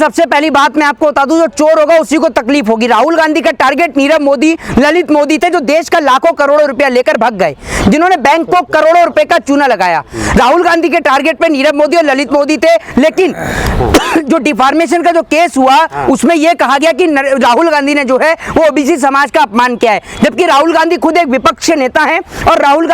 सबसे पहली बात मैं आपको बता दूं, जो चोर होगा उसी को तकलीफ होगी। राहुल गांधी का टारगेट नीरव मोदी, ललित मोदी थे, जो देश का लाखों करोड़ों रुपया लेकर भाग गए, जिन्होंने बैंक को करोड़ों रुपए का चूना लगाया। राहुल गांधी के टारगेट पे नीरव मोदी और ललित मोदी थे, लेकिन जो डिफॉर्मेशन का जो केस हुआ उसमें यह कहा गया कि राहुल गांधी ने जो है वो ओबीसी समाज का अपमान किया है, जबकि राहुल गांधी खुद एक विपक्ष के नेता हैं और राहुल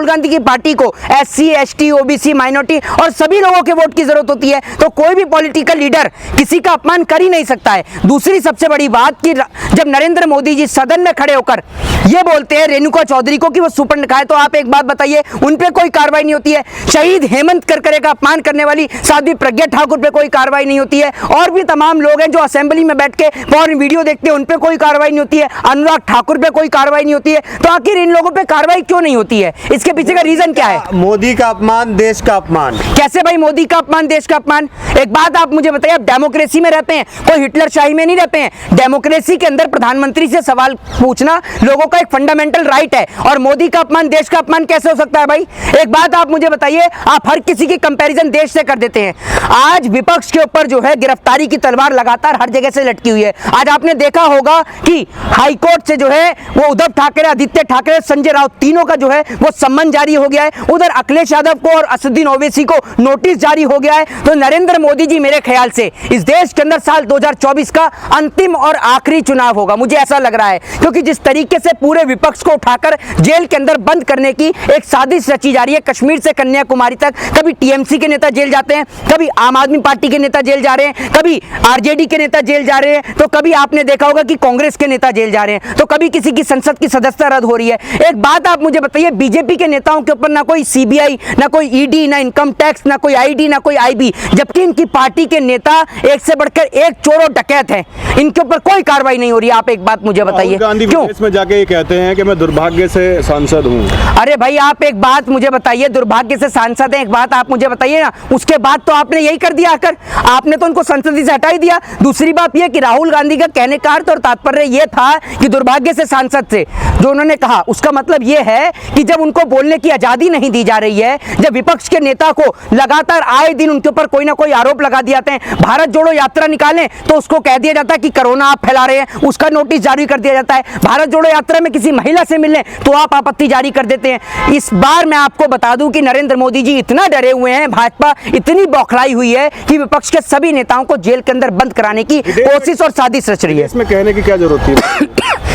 गांधी की पार्टी को एससी, एसटी, ओबीसी, माइनॉरिटी और सभी लोगों के वोट की जरूरत होती है। तो कोई भी पॉलिटिकल लीडर किसी का अपमान कर ही नहीं सकता है। दूसरी सबसे बड़ी बात कि जब नरेंद्र मोदी जी सदन में खड़े होकर ये बोलते हैं रेणुका चौधरी को कि वो सुपरनखा है, तो आप एक बात बताइए, उन पे कोई कार्रवाई नहीं होती है। शहीद हेमंत करकरे का अपमान करने वाली साध्वी प्रज्ञा ठाकुर पे कोई कार्रवाई नहीं होती है। और भी तमाम लोग हैं जो असेंबली में बैठ के फॉरेन वीडियो देखते हैं, उन पे कोई कार्रवाई नहीं होती है। अनुराग ठाकुर पे कोई कार्रवाई नहीं होती है। तो आखिर इन लोगों पे कार्रवाई क्यों नहीं होती है? इसके पीछे का रीजन क्या है? मोदी का अपमान, देश का अपमान। कैसे भाई मोदी का अपमान, देश का अपमान? एक बात आप मुझे बताइए, आप डेमोक्रेसी में रहते हैं, कोई हिटलर शाही में नहीं रहते हैं। डेमोक्रेसी के अंदर प्रधानमंत्री से सवाल पूछना लोगों का एक फंडामेंटल राइट है, और मोदी का अपमान, देश का अपमान कैसे हो सकता है भाई? एक बात आप मुझे बताइए, आप हर किसी की कंपैरिजन देश से कर देते हैं। आज विपक्ष के ऊपर जो है गिरफ्तारी की तलवार लगातार हर जगह से लटकी हुई है। आज आपने देखा होगा कि हाईकोर्ट से जो है वो उद्धव ठाकरे, आदित्य ठाकरे, संजय राउत, तीनों का जो है वो सम्मन जारी हो गया है। उधर अखिलेश यादव को और असदुद्दीन ओवैसी को नोटिस जारी हो गया है। तो नरेंद्र मोदी जी मेरे ख्याल से इस देश के अंदर साल 2024 का अंतिम और आखिरी चुनाव होगा, मुझे ऐसा लग रहा है, क्योंकि जिस तरीके से पूरे विपक्ष को उठाकर जेल के अंदर बंद करने की एक साजिश रची जा रही है, कश्मीर से कन्याकुमारी तक, कभी टीएमसी के नेता जेल जाते हैं, कभी आम आदमी पार्टी के नेता जेल जा रहे हैं, कभी आरजेडी के नेता जेल जा रहे हैं, तो कभी आपने देखा होगा कि कांग्रेस के नेता जेल जा रहे हैं, तो कभी किसी की संसद की सदस्यता रद्द हो रही है। एक बात आप मुझे बताइए, बीजेपी के नेताओं के ऊपर ना कोई सीबीआई, ना कोई ईडी, ना इनकम टैक्स, ना कोई आईडी, ना कोई आईबी, जबकि इनकी पार्टी के नेता एक से बढ़कर एक चोर और डकैत है, इनके ऊपर कोई कार्रवाई नहीं हो रही है। आप एक बात मुझे बताइए, क्यों? इसमें जाके ये कहते हैं कि मैं दुर्भाग्य से सांसद हूं। अरे भाई आप एक बात मुझे बताइए, दुर्भाग्य से सांसद है, एक बात आप मुझे बताइए ना, उसके बाद तो आपने यही कर दिया आकर, आपने तो उनको संसद से हटा ही दिया। दूसरी बात यह कि राहुल गांधी का कहने का अर्थ और तात्पर्य यह था कि दुर्भाग्य से सांसद से जो उन्होंने कहा, उसका मतलब यह है कि जब उनको बोलने की आजादी नहीं दी जा रही है, जब विपक्ष के नेता को लगातार आए दिन उनके ऊपर कोई ना कोई आरोप लगा दिए जाते हैं, भारत जोड़ो यात्रा निकालें तो उसको कह दिया जाता है कि कोरोना आप फैला रहे हैं, उसका नोटिस जारी कर दिया जाता है। भारत जोड़ो यात्रा में किसी महिला से मिलने तो आप आपत्ति जारी कर देते हैं। इस बार मैं आपको बता दूं कि नरेंद्र मोदी जी इतना डरे हुए हैं, भाजपा इतनी बौखलाई हुई है कि विपक्ष के सभी नेताओं को जेल के अंदर बंद कराने की कोशिश और साजिश रच रही है। इसमें कहने की क्या जरूरत है?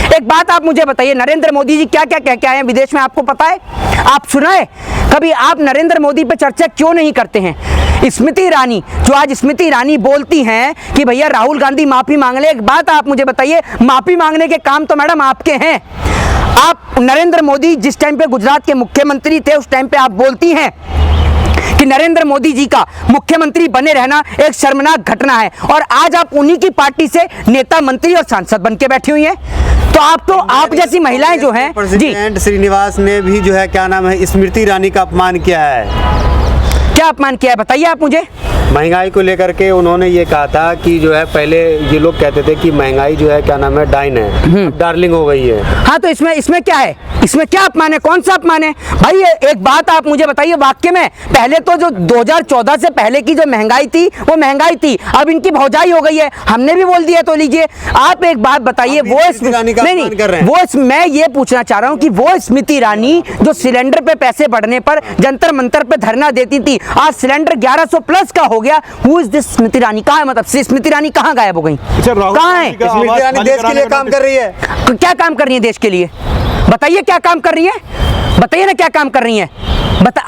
एक बात आप मुझे बताइए, नरेंद्र मोदी जी क्या क्या कह के आए हैं विदेश में, आपको पता है? आप सुनाए कभी? आप नरेंद्र मोदी पर चर्चा क्यों नहीं करते हैं? स्मृति ईरानी, जो आज स्मृति ईरानी बोलती हैं कि भैया राहुल गांधी माफी मांग ले, एक बात आप मुझे बताइए, माफी मांगने के काम तो मैडम आपके हैं। आप नरेंद्र मोदी जिस टाइम पे गुजरात के मुख्यमंत्री थे, उस टाइम पे आप बोलती हैं कि नरेंद्र मोदी जी का मुख्यमंत्री बने रहना एक शर्मनाक घटना है, और आज आप उन्हीं की पार्टी से नेता, मंत्री और सांसद बन के बैठी हुई हैं। तो आप तो आप जैसी महिलाएं जो हैं, प्रेसिडेंट श्रीनिवास ने भी जो है क्या नाम है, स्मृति ईरानी का अपमान किया है। क्या अपमान किया है बताइए आप मुझे? महंगाई को लेकर के उन्होंने ये कहा था कि जो है पहले ये लोग कहते थे कि महंगाई जो है क्या नाम है, डाइन है, डार्लिंग हो गई है। हाँ, तो इसमें क्या है? इसमें क्या अपमान है? कौन सा अपमान है भाई? एक बात आप मुझे बताइए, वाक्य में पहले तो जो 2014 से पहले की जो महंगाई थी वो महंगाई थी, अब इनकी भौजाई हो गई है, हमने भी बोल दिया। तो लीजिए आप एक बात बताइए, वो मैं ये पूछना चाह रहा हूँ कि वो स्मृति ईरानी जो सिलेंडर पे पैसे बढ़ने पर जंतर मंतर पे धरना देती थी, आज सिलेंडर 1100 प्लस का हो गया। Who is this Smriti Irani? कहाँ है? मतलब स्मृति ईरानी कहाँ गायब हो गई? कहाँ है स्मृति ईरानी? देश के लिए काम कर रही है। क्या काम कर रही है देश के लिए? बताइए क्या काम कर रही है, बताइए ना क्या काम कर रही है।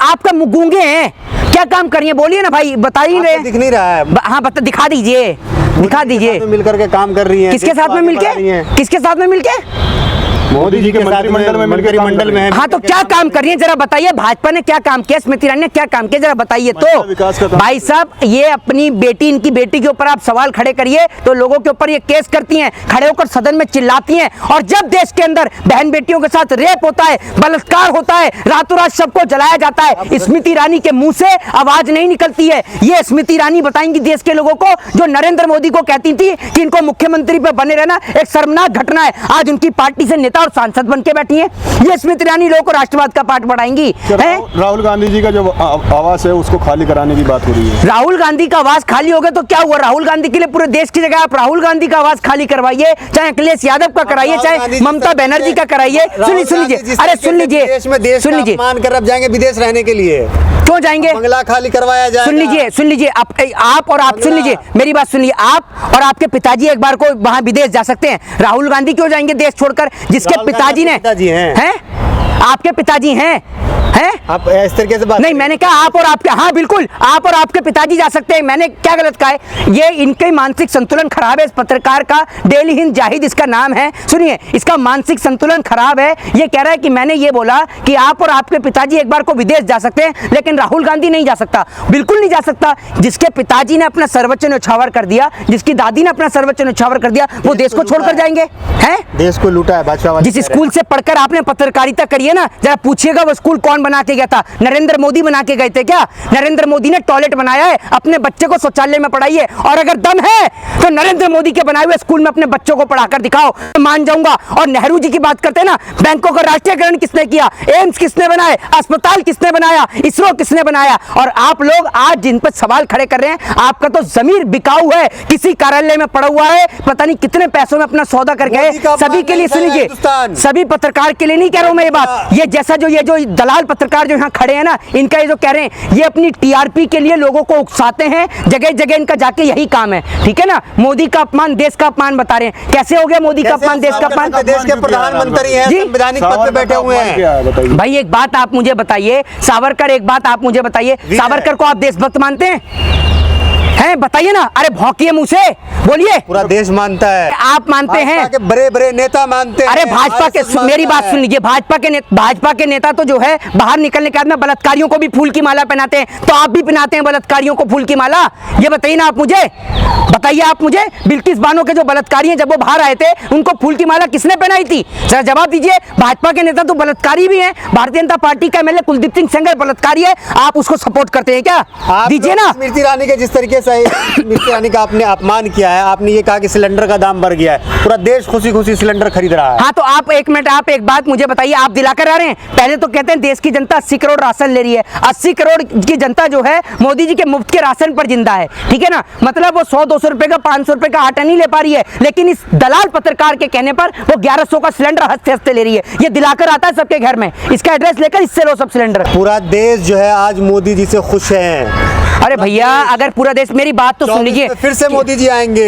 आपका मुंह गूंगे हैं, क्या काम कर रही है? बोलिए ना भाई, बता ही रहे। दिख नहीं रहा है। हाँ दिखा दीजिए, दिखा दीजिए। मिलकर के काम कर रही है। किसके साथ में मिलके? किसके साथ में मिलके? मोदी जी के मंत्रिमंडल में। हाँ, तो क्या काम कर रही है जरा बताइए? भाजपा ने क्या काम किया, स्मृति ईरानी ने क्या काम किया, जरा बताइए तो। भाई साहब, ये अपनी बेटी, इनकी बेटी के ऊपर आप सवाल खड़े करिए तो लोगों के ऊपर ये केस करती हैं, खड़े होकर सदन में चिल्लाती हैं, और जब देश के अंदर बहन बेटियों के साथ रेप होता है, बलात्कार होता है, रातों रात सबको जलाया जाता है, स्मृति ईरानी के मुंह से आवाज नहीं निकलती है। ये स्मृति ईरानी बताएंगी देश के लोगों को, जो नरेंद्र मोदी को कहती थी कि इनको मुख्यमंत्री पे बने रहना एक शर्मनाक घटना है। आज उनकी पार्टी से नेता और सांसद बन के बैठी हैं। ये स्मृति ईरानी लोगों को राष्ट्रवाद का पाठ पढ़ाएंगी हैं? राहुल गांधी जी का जो आवास है उसको खाली कराने की बात हो रही है। राहुल गांधी का आवास खाली हो गया तो क्या हुआ? राहुल गांधी के लिए पूरे देश की जगह आप राहुल गांधी का आवास खाली करवाइए, चाहे अखिलेश यादव का कराइए, चाहे ममता बनर्जी का कराइए। सुन लीजिए, अरे सुन लीजिए, सुन लीजिए, मान कर अब जाएंगे विदेश रहने के लिए, क्यों जाएंगे? बंगला खाली करवाया जाएगा। सुन लीजिए आप और आप सुन लीजिए, मेरी बात सुनिए। आप और आपके पिताजी एक बार को वहां विदेश जा सकते हैं, राहुल गांधी क्यों जाएंगे देश छोड़कर? जिसके पिताजी ने हैं, आपके पिताजी हैं आप इस तरीके से बात नहीं, मैंने कहा आप और आपके, हाँ बिल्कुल, आप और आपके पिताजी जा सकते हैं। मैंने क्या गलत कहा है? ये इनके मानसिक संतुलन खराब है। इस पत्रकार का डेली हिंद जाहिद इसका नाम है, सुनिए, इसका मानसिक संतुलन खराब है। ये कह रहा है कि मैंने ये बोला कि आप और आपके पिताजी एक बार को विदेश जा सकते हैं, लेकिन राहुल गांधी नहीं जा सकता। बिल्कुल नहीं जा सकता। जिसके पिताजी ने अपना सर्वोच्च न्यौछावर कर दिया, जिसकी दादी ने अपना सर्वोच्च न्यौछावर कर दिया, वो देश को छोड़कर जाएंगे? हैं? देश को लूटा है भाजपा वाले। जिस स्कूल से पढ़कर आपने पत्रकारिता करी है ना, जरा पूछिएगा वो स्कूल कौन बना के गया था? नरेंद्र मोदी बना के गए थे क्या? नरेंद्र मोदी ने टॉयलेट बनाया है, अपने बच्चे को शौचालय में पढ़ाइए, और अगर दम है तो नरेंद्र मोदी के बनाए हुए स्कूल में अपने बच्चों को पढ़ाकर दिखाओ, मान जाऊंगा। और नेहरू जी की बात करते हैं ना, बैंकों का राष्ट्रीयकरण किसने किया? एम्स किसने बनाए? अस्पताल किसने बनाया? इसरो किसने बनाया? और आप लोग आज जिन पर सवाल खड़े कर रहे हैं, आपका तो जमीर बिकाऊ है, किसी कार्यालय में पड़ा हुआ है, पता नहीं कितने पैसों में अपना सौदा कर गए। सभी के लिए सुनिए, सभी पत्रकार के लिए नहीं कह रहा हूं मैं ये बात। ये जैसा जो ये जो दलाल पत्रकार जो यहाँ खड़े हैं ना, इनका ये जो कह रहे हैं, ये अपनी टीआरपी के लिए लोगों को उकसाते हैं, जगह जगह इनका जाके यही काम है, ठीक है ना? मोदी का अपमान, देश का अपमान बता रहे हैं। कैसे हो गया मोदी का अपमान, देश का अपमान? देश के प्रधानमंत्री हैं, संवैधानिक पद पे बैठे हुए हैं। भाई एक बात आप मुझे बताइए, सावरकर, एक बात आप मुझे बताइए, सावरकर को आप देशभक्त मानते हैं? बताइए ना, अरे भौंकिए मुंह से, बोलिए। पूरा देश मानता है। आप मानते हैं? बड़े बड़े नेता मानते हैं। अरे भाजपा के, मेरी बात सुन लीजिए, भाजपा के नेता तो जो है बाहर निकलने के बाद में बलात्कारियों को भी फूल की माला पहनाते हैं, तो आप भी पहनाते हैं बलात्कारियों को फूल की माला? ये बताइए ना आप मुझे, बताइए आप मुझे। बिल्किस बानो के जो बलात्कारी हैं, जब वो बाहर आए थे, उनको फूल की माला किसने पहनाई थी? जरा जवाब दीजिए। भाजपा के नेता तो बलात्कारी भी हैं। भारतीय जनता पार्टी का एमएलए कुलदीप सिंह सेंगर बलात्कारी है, आप उसको सपोर्ट करते हैं क्या? दीजिए ना। स्मृति ईरानी के जिस तरीके से स्मृति ईरानी का आपने अपमान किया है, आपने ये कहा कि सिलेंडर का दाम बढ़ गया है, पूरा देश खुशी खुशी सिलेंडर खरीद रहा है। हाँ, तो आप एक मिनट, आप एक बात मुझे बताइए, आप दिलाकर आ रहे हैं? पहले तो कहते हैं देश की जनता 80 करोड़ राशन ले रही है, 80 करोड़ की जनता जो है मोदी जी के मुफ्त के राशन पर जिंदा है, ठीक है ना? मतलब वो 100-200 रुपए का, 500 रुपए का आटा नहीं ले पा रही है, लेकिन इस दलाल पत्रकार के कहने पर वो 1100 का सिलेंडर हंसते हंसते ले रही है। ये दिलाकर आता है सबके घर में, इसका एड्रेस लेकर इससे लो सब सिलेंडर। पूरा देश जो है आज मोदी जी से खुश है। अरे भैया, अगर पूरा देश, मेरी बात तो सुन लीजिए, फिर से मोदी जी आएंगे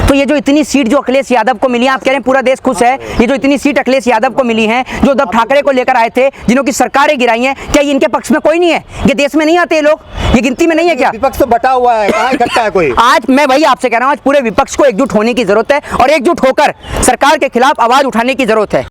तो ये जो इतनी सीट जो अखिलेश यादव को मिली है, आप कह रहे हैं पूरा देश खुश है, ये जो इतनी सीट अखिलेश यादव को मिली है, जो उद्धव ठाकरे को लेकर आए थे, जिन्हों की सरकारें गिराई हैं, क्या ये इनके पक्ष में कोई नहीं है? ये देश में नहीं आते ये लोग? ये गिनती में नहीं है क्या? विपक्ष तो बटा हुआ है, कहाँ इकट्ठा है कोई? आज मैं वही आपसे कह रहा हूँ, आज पूरे विपक्ष को एकजुट होने की जरूरत है, और एकजुट होकर सरकार के खिलाफ आवाज उठाने की जरूरत है।